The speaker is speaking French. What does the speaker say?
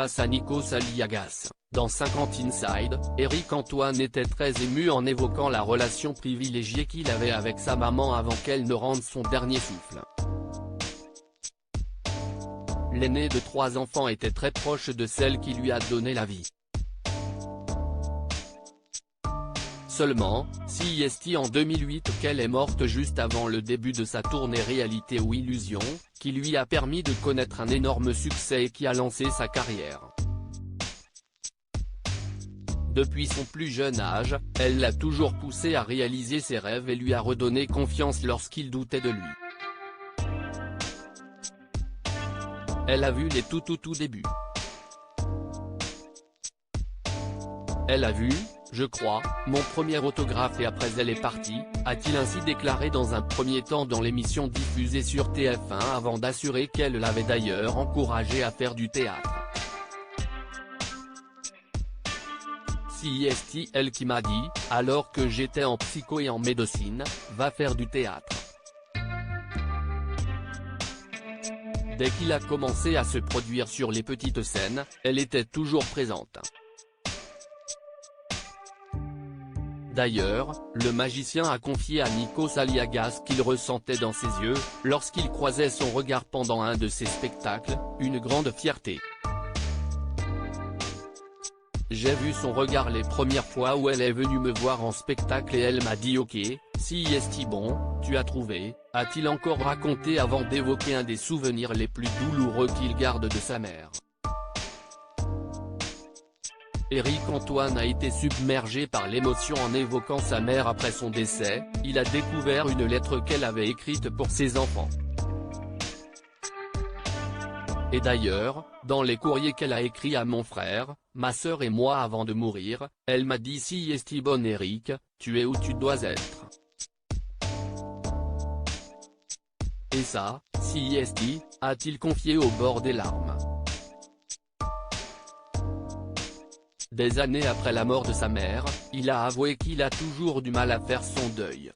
face à Nikos Aliagas. Dans 50 Inside, Éric Antoine était très ému en évoquant la relation privilégiée qu'il avait avec sa maman avant qu'elle ne rende son dernier souffle. L'aîné de 3 enfants était très proche de celle qui lui a donné la vie. Seulement, CIST en 2008 qu'elle est morte juste avant le début de sa tournée Réalité ou Illusion, qui lui a permis de connaître un énorme succès et qui a lancé sa carrière. Depuis son plus jeune âge, elle l'a toujours poussé à réaliser ses rêves et lui a redonné confiance lorsqu'il doutait de lui. Elle a vu les tout débuts. Elle a vu, je crois, mon premier autographe et après elle est partie, a-t-il ainsi déclaré dans un premier temps dans l'émission diffusée sur TF1 avant d'assurer qu'elle l'avait d'ailleurs encouragé à faire du théâtre. CIST elle qui m'a dit, alors que j'étais en psycho et en médecine, va faire du théâtre. Dès qu'il a commencé à se produire sur les petites scènes, elle était toujours présente. D'ailleurs, le magicien a confié à Nikos Aliagas qu'il ressentait dans ses yeux, lorsqu'il croisait son regard pendant un de ses spectacles, une grande fierté. J'ai vu son regard les premières fois où elle est venue me voir en spectacle et elle m'a dit ok, CIST bon, tu as trouvé, a-t-il encore raconté avant d'évoquer un des souvenirs les plus douloureux qu'il garde de sa mère. Éric Antoine a été submergé par l'émotion en évoquant sa mère après son décès, il a découvert une lettre qu'elle avait écrite pour ses enfants. Et d'ailleurs, dans les courriers qu'elle a écrits à mon frère, ma sœur et moi avant de mourir, elle m'a dit CIST bon Éric, tu es où tu dois être. Et ça, CIST, a-t-il confié au bord des larmes. Des années après la mort de sa mère, il a avoué qu'il a toujours du mal à faire son deuil.